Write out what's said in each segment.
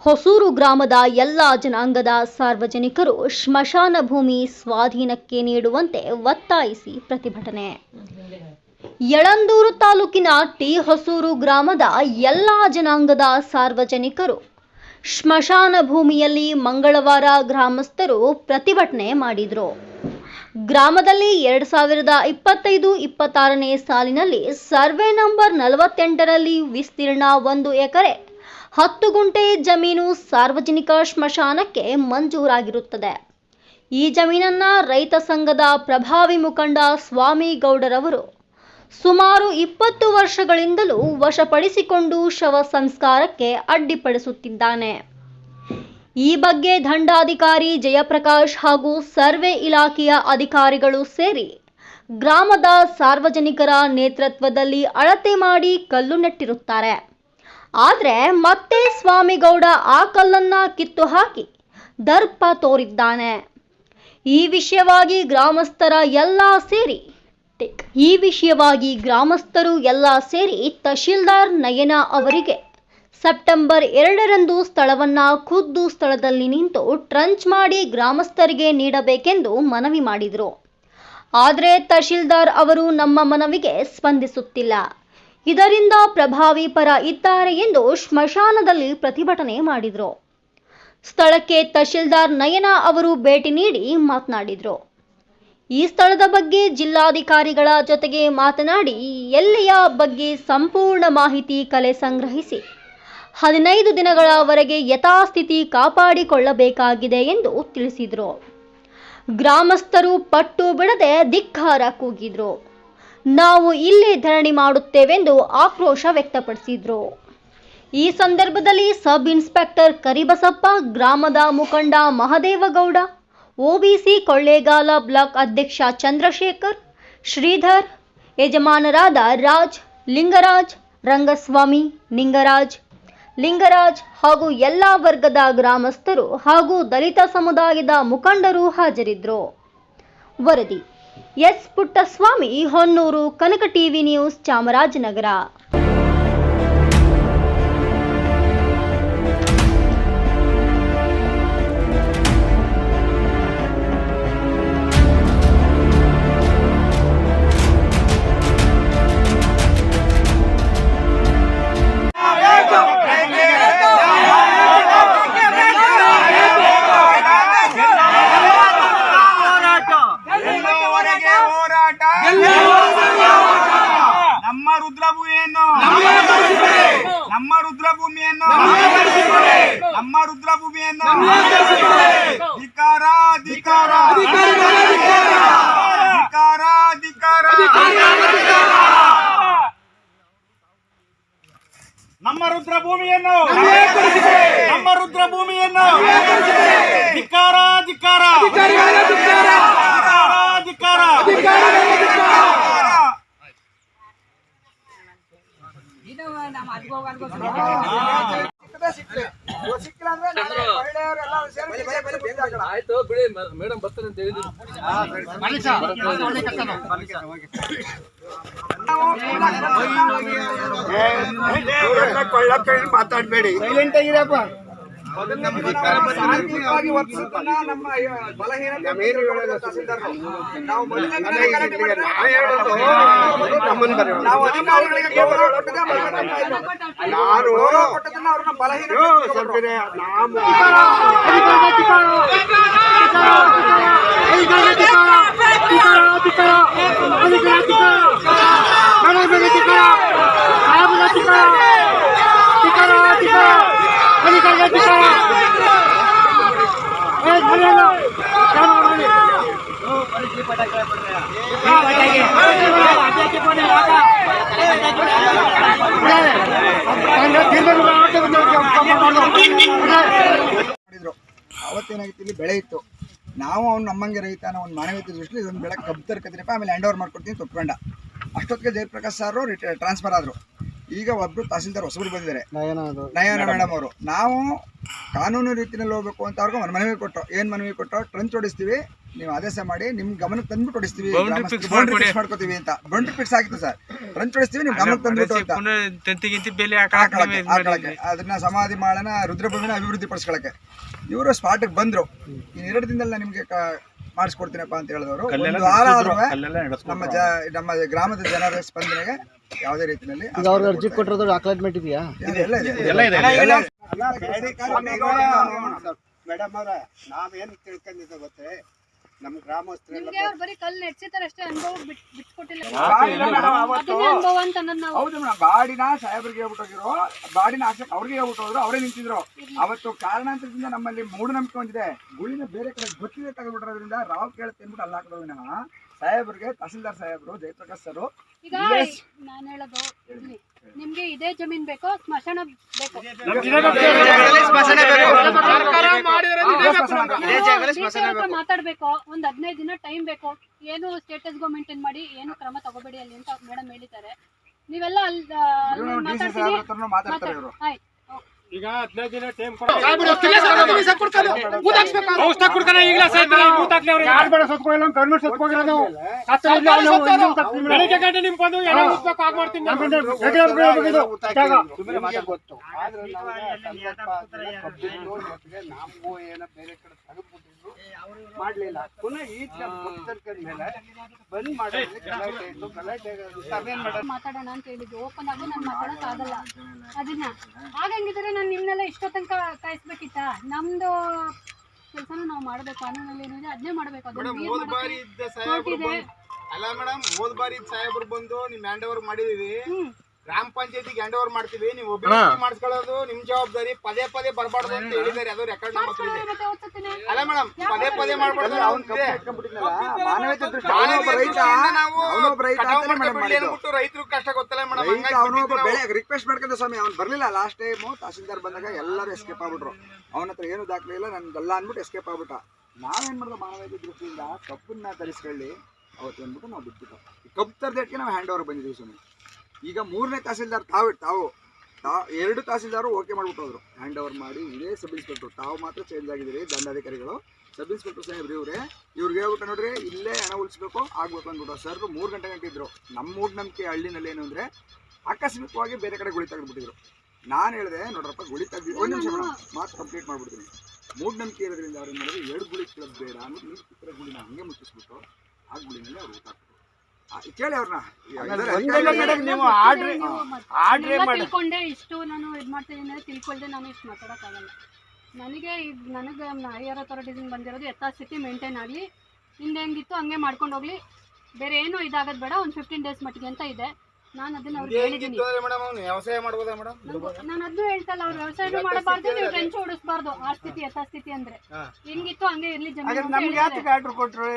ಹೊಸೂರು ಗ್ರಾಮದ ಎಲ್ಲ ಜನಾಂಗದ ಸಾರ್ವಜನಿಕರು ಸ್ಮಶಾನ ಭೂಮಿ ಸ್ವಾಧೀನಕ್ಕೆ ನೀಡುವಂತೆ ಒತ್ತಾಯಿಸಿ ಪ್ರತಿಭಟನೆ. ಯಳಂದೂರು ತಾಲೂಕಿನ ಟಿ ಹೊಸೂರು ಗ್ರಾಮದ ಎಲ್ಲ ಜನಾಂಗದ ಸಾರ್ವಜನಿಕರು ಸ್ಮಶಾನ ಭೂಮಿಯಲ್ಲಿ ಮಂಗಳವಾರ ಗ್ರಾಮಸ್ಥರು ಪ್ರತಿಭಟನೆ ಮಾಡಿದರು. ಗ್ರಾಮದಲ್ಲಿ 2025-26ನೇ ಸಾಲಿನಲ್ಲಿ ಸರ್ವೆ ನಂಬರ್ 48ರಲ್ಲಿ ವಿಸ್ತೀರ್ಣ 1 ಎಕರೆ 10 ಗುಂಟೆ ಜಮೀನು ಸಾರ್ವಜನಿಕ ಸ್ಮಶಾನಕ್ಕೆ ಮಂಜೂರಾಗಿರುತ್ತದೆ. ಈ ಜಮೀನನ್ನ ರೈತ ಸಂಘದ ಪ್ರಭಾವಿ ಮುಖಂಡ ಸ್ವಾಮಿಗೌಡರವರು ಸುಮಾರು 20 ವರ್ಷಗಳಿಂದಲೂ ವಶಪಡಿಸಿಕೊಂಡು ಶವ ಸಂಸ್ಕಾರಕ್ಕೆ ಅಡ್ಡಿಪಡಿಸುತ್ತಿದ್ದಾನೆ. ಈ ಬಗ್ಗೆ ದಂಡಾಧಿಕಾರಿ ಜಯಪ್ರಕಾಶ್ ಹಾಗೂ ಸರ್ವೆ ಇಲಾಖೆಯ ಅಧಿಕಾರಿಗಳು ಸೇರಿ ಗ್ರಾಮದ ಸಾರ್ವಜನಿಕರ ನೇತೃತ್ವದಲ್ಲಿ ಅಳತೆ ಮಾಡಿ ಕಲ್ಲು ನೆಟ್ಟಿರುತ್ತಾರೆ. ಆದರೆ ಮತ್ತೆ ಸ್ವಾಮಿಗೌಡ ಆ ಕಲ್ಲನ್ನ ಕಿತ್ತು ಹಾಕಿ ದರ್ಪ ತೋರಿದ್ದಾನೆ. ಈ ವಿಷಯವಾಗಿ ಗ್ರಾಮಸ್ಥರು ಎಲ್ಲ ಸೇರಿ ತಹಶೀಲ್ದಾರ್ ನಯನ ಅವರಿಗೆ ಸೆಪ್ಟೆಂಬರ್ 2ರಂದು ಖುದ್ದು ಸ್ಥಳದಲ್ಲಿ ನಿಂತು ಟ್ರಂಚ್ ಮಾಡಿ ಗ್ರಾಮಸ್ಥರಿಗೆ ನೀಡಬೇಕೆಂದು ಮನವಿ ಮಾಡಿದರು. ಆದರೆ ತಹಶೀಲ್ದಾರ್ ಅವರು ನಮ್ಮ ಮನವಿಗೆ ಸ್ಪಂದಿಸುತ್ತಿಲ್ಲ. ಇದರಿಂದ ಪ್ರಭಾವಿ ಪರ ಇದ್ದಾರೆ ಎಂದು ಸ್ಮಶಾನದಲ್ಲಿ ಪ್ರತಿಭಟನೆ ಮಾಡಿದರು. ಸ್ಥಳಕ್ಕೆ ತಹಶೀಲ್ದಾರ್ ನಯನ ಅವರು ಭೇಟಿ ನೀಡಿ ಮಾತನಾಡಿದರು. ಈ ಸ್ಥಳದ ಬಗ್ಗೆ ಜಿಲ್ಲಾಧಿಕಾರಿಗಳ ಜೊತೆಗೆ ಮಾತನಾಡಿ ಎಲ್ಲಿಯ ಬಗ್ಗೆ ಸಂಪೂರ್ಣ ಮಾಹಿತಿ ಕಲೆ ಸಂಗ್ರಹಿಸಿ 15 ದಿನಗಳವರೆಗೆ ಯಥಾಸ್ಥಿತಿ ಕಾಪಾಡಿಕೊಳ್ಳಬೇಕಾಗಿದೆ ಎಂದು ತಿಳಿಸಿದರು. ಗ್ರಾಮಸ್ಥರು ಪಟ್ಟು ಬಿಡದೆ ಧಿಕ್ಕಾರ ಕೂಗಿದ್ರು. ನಾವು ಇಲ್ಲೇ ಧರಣಿ ಮಾಡುತ್ತೇವೆಂದು ಆಕ್ರೋಶ ವ್ಯಕ್ತಪಡಿಸಿದರು. ಈ ಸಂದರ್ಭದಲ್ಲಿ ಸಬ್ ಇನ್ಸ್ಪೆಕ್ಟರ್ ಕರಿಬಸಪ್ಪ, ಗ್ರಾಮದ ಮುಖಂಡ ಮಹದೇವಗೌಡ, ಒಬಿಸಿ ಕೊಳ್ಳೇಗಾಲ ಬ್ಲಾಕ್ ಅಧ್ಯಕ್ಷ ಚಂದ್ರಶೇಖರ್, ಶ್ರೀಧರ್, ಯಜಮಾನರಾದ ರಾಜ್, ಲಿಂಗರಾಜ್, ರಂಗಸ್ವಾಮಿ, ಲಿಂಗರಾಜ್ ಹಾಗೂ ಎಲ್ಲ ವರ್ಗದ ಗ್ರಾಮಸ್ಥರು ಹಾಗೂ ದಲಿತ ಸಮುದಾಯದ ಮುಖಂಡರು ಹಾಜರಿದ್ದರು. ವರದಿ ಎಸ್ ಪುಟ್ಟಸ್ವಾಮಿ, ಹೊನ್ನೂರು, ಕನಕ ಟಿವಿ ನ್ಯೂಸ್, ಚಾಮರಾಜನಗರ. ನಮ್ಮ ರುದ್ರಭೂಮಿಯನ್ನು ಧಿಕ್ಕಾರ ನಮ್ಮ ರುದ್ರಭೂಮಿಯನ್ನು ಧಿಕ್ಕಾರ ಆಯ್ತು ಬಿಡಿ, ಮೇಡಮ್ ಬರ್ತಾರೆ ಅಂತ ಹೇಳಿದ್ರು. ಮಾತಾಡ್ಬೇಡಿ, ಸೈಲೆಂಟ್ ಆಗಿರಪ್ಪ. ಶಾಂತಿಯುತವಾಗಿ ವರ್ತಿಸುವುದನ್ನ ನಮ್ಮ ಬಲಹೀನತೆ ನಾವು ಅಧಿಕಾರಿಗಳಿಗೆ ಗೌರವ ಕೊಟ್ಟದನ್ನ ಅವ್ರನ್ನ ಬಲಹೀನತೆ ಅವತ್ತೇನಾಗಿತ್ತು, ಇಲ್ಲಿ ಬೆಳೆ ಇತ್ತು. ನಾವು ಅವ್ನು ನಮ್ಮಂಗೆ ರೈತನ ಒಂದು ಮಾನವೀಯತೆ ದೃಷ್ಟಿ ಇದೊಂದು ಬೆಳೆ ಕಬ್ಬು ತರ್ಕತ್ರಿಪ್ಪ, ಆಮೇಲೆ ಹ್ಯಾಂಡ್ ಓವರ್ ಮಾಡ್ಕೊಡ್ತೀನಿ ತೊಟ್ಕೊಂಡ. ಅಷ್ಟೊತ್ತಿಗೆ ಜಯಪ್ರಕಾಶ್ ಸಾರು ಟ್ರಾನ್ಸ್ಫರ್ ಆದರು. ಈಗ ಒಬ್ಬರು ತಹಸೀಲ್ದಾರ್ ಹೊಸಬರು ಬಂದಿದ್ದಾರೆ, ನಯನ ಮೇಡಮ್ ಅವರು. ನಾವು ಕಾನೂನು ರೀತಿಯಲ್ಲಿ ಹೋಗ್ಬೇಕು ಅಂತ ಅವ್ರಿಗೆ ಒಂದು ಮನವಿ ಕೊಟ್ಟು, ಏನು ಮನವಿ ಕೊಟ್ಟು, ಟ್ರಂಚ್ ಹೊಡಿಸ್ತೀವಿ, ನೀವು ಆದೇಶ ಮಾಡಿ ನಿಮ್ ಗಮನಕ್ಕೆ ತಂದ್ಬಿಟ್ಟು ಹೊಡಿಸ್ತೀವಿ, ಬೌಂಡ್ರಿ ಫಿಕ್ಸ್ ಮಾಡ್ಕೋತೀವಿ ಅಂತ. ಬೌಂಡ್ರಿ ಫಿಕ್ಸ್ ಆಗಿತ್ತು ಸರ್, ಟ್ರಂಚ್ ಹೊಡಿಸ್ತೀವಿ, ನಿಮ್ ಗಮನಕ್ಕೆ ತಂದ್ಬಿಟ್ಟು ಅಂತ ಅದನ್ನ ಸಮಾಧಿ ಮಾಡೋಣ, ರುದ್ರಭೂಮಿನ ಅಭಿವೃದ್ಧಿ ಪಡಿಸ್ಕೊಳಕ್ಕೆ. ಇವರು ಸ್ಪಾಟಿಗೆ ಬಂದ್ರು, ಇನ್ನು 2 ದಿನದಲ್ಲಿ ನಿಮ್ಗೆ ಮಾಡಿಸ್ಕೊಡ್ತೀನಪ್ಪ ಅಂತ ಹೇಳಿದವರು. ಒಂದು ವಾರ ಆದ್ರೂ ನಮ್ಮ ಗ್ರಾಮದ ಜನರ ಸ್ಪಂದನೆಗೆ ಯಾವುದೇ ರೀತಿಯಲ್ಲಿ ಅರ್ಜಿ ಕೊಟ್ಟಿರೋದು ಡಾಕ್ಯುಮೆಂಟ್ ಇದೆಯಾ? ಮೇಡಮ್ ಅವರ ನಾವೇನು ತಿಳ್ಕೊಂಡಿದ್ದೆ ಗೊತ್ತೇ, ನಮ್ಮ ಗ್ರಾಮಸ್ಥರೆಲ್ಲ ಬರೀ ಕಲ್ಲು ನೆಡ್ಸಿತಾರೆ ಅಷ್ಟೇ, ಅನುಭವ ಬಿಟ್ಕೊಟ್ಟಿಲ್ಲ. ಹೌದು ಮೇಡಮ್, ಬಾಡಿನ ಸಾಹೇಬ್ರಿಗೆ ಹೇಳ್ಬಿಟ್ಟೋಗಿರೋ, ಬಾಡಿನ ಹಾಕ್ಸಕ್ ಅವ್ರಿಗೆ ಹೇಳ್ಬಿಟ್ಟೋದ್ರು, ಅವರೇ ನಿಂತಿದ್ರು. ಅವತ್ತು ಕಾರಣಾಂತರದಿಂದ ನಮ್ಮಲ್ಲಿ ಮೂಢನಂಬಿಕೆ ಹೊಂದಿದೆ, ಗುಳಿನ ಬೇರೆ ಕಡೆ ಗೊತ್ತಿದೆ ತಗೊಂಡ್ಬಿಟ್ರೋದ್ರಿಂದ ರಾವ್ ಕೇಳುತ್ತೆ ಅಂದ್ಬಿಟ್ಟು ಅಲ್ಲಿ ಹಾಕಿದ್ರು ವಿನಃ ಸಾಹೇಬ್ರಿಗೆ, ತಹಸೀಲ್ದಾರ್ ಸಾಹೇಬ್ರು, ಜಯಪ್ರಕಾಶ್ ಸರ್. ಈಗ ನಾನು ಹೇಳೋದು ಇರ್ಲಿ, ನಿಮ್ಗೆ ಇದೇ ಜಮೀನ್ ಬೇಕೋ ಸ್ಮಶಾನ ಬೇಕೋ? ಮಾತಾಡ್ಬೇಕು, ಒಂದ್ 15 ದಿನ ಟೈಮ್ ಬೇಕು, ಏನು ಸ್ಟೇಟಸ್ ಗೋ ಮೇಂಟೈನ್ ಮಾಡಿ, ಏನು ಕ್ರಮ ತಗೋಬೇಡಿ ಅಲ್ಲಿ ಅಂತ ಮೇಡಮ್ ಹೇಳಿದ್ದಾರೆ. ನೀವೆಲ್ಲ ಅಲ್ಲಿ ಮಾತಾಡ್ತಾರೆ ಇವರು. ಆಯ್ತು, ಈಗ 15 ದಿನ ಟೈಮ್ ಗೊತ್ತು. ಆದ್ರೆ ನಾವು ಏನೋ ಬೇರೆ ಕಡೆ ತಗೊಂಡ್ಬಿಟ್ಟಿದ್ರು, ಮಾಡ್ಲಿಲ್ಲ. ಪುನಃ ಈ ಮೇಲೆ ಬಂದ್ ಮಾತಾಡೋಣ ಅಂತ ಹೇಳಿದ್ದು. ಓಪನ್ ಆಗಿ ನಾನು ಮಾತಾಡಕ್ ಆಗಲ್ಲ ಅದನ್ನ. ಆಗಂಗಿದ್ರೆ ನಾನು ನಿಮ್ನೆಲ್ಲ ಇಷ್ಟೋ ತನಕ ಕಾಯಿಸ್ಬೇಕಿತ್ತ? ನಮ್ದು ಕೆಲಸನೂ ನಾವು ಮಾಡ್ಬೇಕು, ಕಾನೂನಲ್ಲಿ ಏನಿದೆ ಅದನ್ನೇ ಮಾಡ್ಬೇಕು. ಅಲ್ಲ ಮೇಡಮ್, ಹೋದ್ ಬಾರಿ ಸಾಹೇಬ್ರು ಬಂದು ನಿಮ್ ಹ್ಯಾಂಡ್ ಓವರ್ ಮಾಡಿದೀವಿ, ಗ್ರಾಮ ಪಂಚಾಯತಿಗೆ ಹ್ಯಾಂಡ್ ಓವರ್ ಮಾಡ್ತೀವಿ, ನೀವು ಅಭಿವೃದ್ಧಿ ಮಾಡಿಸ್ಕೊಳ್ಳೋದು ನಿಮ್ ಜವಾಬ್ದಾರಿ, ಪದೇ ಪದೇ ಬರಬಾರ್ದು ಅಂತ ಹೇಳಿದಾರೆ. ಅದು ರೆಕಾರ್ಡ್ ನಮ್ಮ ಹತ್ರ ಇದೆ. ಅಲ್ಲ ಮೇಡಮ್, ಪದೇ ಪದೇ ಮಾಡ್ಬಾರ್ದು. ರೈತರು ಕಷ್ಟ ಗೊತ್ತಲ್ಲ ಮೇಡಮ್, ರಿಕ್ವೆಸ್ಟ್ ಮಾಡ್ಕೊಂಡ ಸ್ವಾಮಿ. ಅವ್ನು ಬರ್ಲಿಲ್ಲ ಲಾಸ್ಟ್ ಟೈಮು, ತಹಸೀಲ್ದಾರ್ ಬಂದಾಗ ಎಲ್ಲರೂ ಎಸ್ಕೇಪ್ ಆಗ್ಬಿಟ್ರು. ಅವನ ಹತ್ರ ಏನು ದಾಖಲೆ ಇಲ್ಲ, ನನ್ಗಲ್ಲ ಅಂದ್ಬಿಟ್ಟು ಎಸ್ಕೇಪ್ ಆಗ್ಬಿಟ್ಟ. ನಾವೇನ್ ಮಾಡಿದ್ರು, ಮಾನವೀಯತೆ ದೃಷ್ಟಿಯಿಂದ ಕಬ್ಬನ್ನ ತರಿಸ್ಕೊಳ್ಳಿ ಅವತ್ತು ಅಂದ್ಬಿಟ್ಟು ನಾವು ಬಿಟ್ಬಿಟ್ಟು ಕಬ್ಬು ತರದೇಟ್ಗೆ ನಾವು ಹ್ಯಾಂಡ್ ಓವರ್ ಬಂದಿದ್ದೀವಿ ಸ್ವಾಮಿ. ಈಗ 3ನೇ ತಹಸೀಲ್ದಾರ್ ತಾವು 2 ತಹಸೀಲ್ದಾರು ಓಕೆ ಮಾಡ್ಬಿಟ್ಟು ಹೋದ್ರು, ಹ್ಯಾಂಡ್ ಓವರ್ ಮಾಡಿ. ಇದೇ ಸಬ್ ಇನ್ಸ್ಪೆಕ್ಟರ್ ತಾವು ಮಾತ್ರ ಚೇಂಜ್ ಆಗಿದ್ದೀರಿ, ದಂಡಾಧಿಕಾರಿಗಳು. ಸಬ್ ಇನ್ಸ್ಪೆಕ್ಟರ್ ಸಾಹೇಬ್ರು ಇವ್ರಿಗೆ ಹೇಳ್ಬಿಟ್ಟು ನೋಡ್ರಿ, ಇಲ್ಲೇ ಹಣ ಉಳಿಸ್ಬೇಕು ಆಗ್ಬೇಕು ಅಂದ್ಬಿಟ್ಟು ಸರ್ 3 ಗಂಟೆ ಗಂಟಿದ್ರು. ನಮ್ಮ ಮೂಢನಂಬಿಕೆ ಹಳ್ಳಿನಲ್ಲಿ ಏನು ಅಂದರೆ, ಆಕಸ್ಮಿಕವಾಗಿ ಬೇರೆ ಕಡೆ ಗುಳಿ ತೆಗೆದ್ಬಿಟ್ಟಿದ್ರು. ನಾನು ಹೇಳಿದೆ, ನೋಡ್ರಪ್ಪ ಗುಳಿ ತೆಗ್ದು 1 ನಿಮಿಷ ಮೇಡಮ್ ಮಾತು ಕಂಪ್ಲೀಟ್ ಮಾಡ್ಬಿಡ್ತೀನಿ. ಮೂಢನಂಬಿಕೆ ಇರೋದ್ರಿಂದ ಅವ್ರು ಮಾಡಿದ್ರೆ 2 ಗುಳಿ ಕೇಳೋದು ಬೇಡ ಅಂದ್ಬಿಟ್ಟು ನೀರು ಕಿತ್ತರ ಗುಳಿನ ಹಂಗೆ ಮುಚ್ಚಿಸ್ಬಿಟ್ಟು ಆ ಗುಳಿನಲ್ಲಿ ಅವ್ರು ಊಟ ಹಾಕ್ತಾರೆ. ಕೇಳಿ ಅವ್ರನ್ನ, ತಿಳ್ಕೊಂಡೆ ಇಷ್ಟು ನಾನು ಇದು ಮಾಡ್ತಿದ್ದೀನಿ, ತಿಳ್ಕೊಳ್ದೆ ನಾನು ಇಷ್ಟು ಮಾತಾಡೋಕ್ಕಾಗಲ್ಲ. ನನಗೆ ಹೈಯರ್ ಅಥಾರಿಟೀಸಿಂದ ಬಂದಿರೋದು ಯಥಾಸ್ಥಿತಿ ಮೇಂಟೈನ್ ಆಗಲಿ, ಹಿಂದೆ ಹೆಂಗಿತ್ತು ಹಂಗೆ ಮಾಡ್ಕೊಂಡು ಹೋಗ್ಲಿ, ಬೇರೆ ಏನೂ ಇದಾಗೋದು ಬೇಡ. ಒಂದು 15 ಡೇಸ್ ಮಟ್ಟಿಗೆ ಅಂತ ಇದೆ. ನಾನು ಅದನ್ನ ಅವ್ರಿಗೆ ಹೇಳಿದ್ದೀನಿ. ವ್ಯವಸಾಯ ಮಾಡ್ಬೋದಾ ಮೇಡಮ್? ನಾನು ಅದನ್ನು ಹೇಳ್ತಲ್ಲ, ಅವ್ರು ವ್ಯವಸಾಯ ಮಾಡಬಾರ್ದು, ನೀವು ಟ್ರೆಂಚ್ ಹೊಡಿಸಬಾರ್ದು. ಆ ಸ್ಥಿತಿ ಯಥಾಸ್ಥಿತಿ ಅಂದ್ರೆ ಹೆಂಗಿತ್ತು ಹಂಗೆ ಇರ್ಲಿ ಜಮೀನು. ನಮ್ಗೆ ಯಾಕೆ ಆರ್ಡರ್ ಕೊಟ್ರು?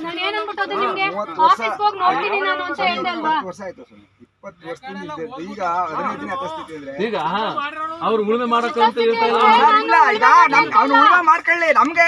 ನಾನು ಏನನ್ಬಿಟ್ಟೋದು ನಿಮ್ಗೆ, ಆಫೀಸ್ಗೆ ಹೋಗಿ ನೋಡ್ತೀನಿ ನಾನು ಅಂತ ಹೇಳ್ದೆ ಅಲ್ವಾ? 20 ವರ್ಷದಿಂದ ಇದ್ದಿದ್ದು ಈಗ 15 ದಿನ ಯಥಾಸ್ಥಿತಿ ಅಂದ್ರೆ ಈಗ ಅವ್ರು ಉಳುಮೆ ಮಾಡಕ್ಕಂತ ಮಾಡ್ಕೊಳ್ಳಿ. ನಮ್ಗೆ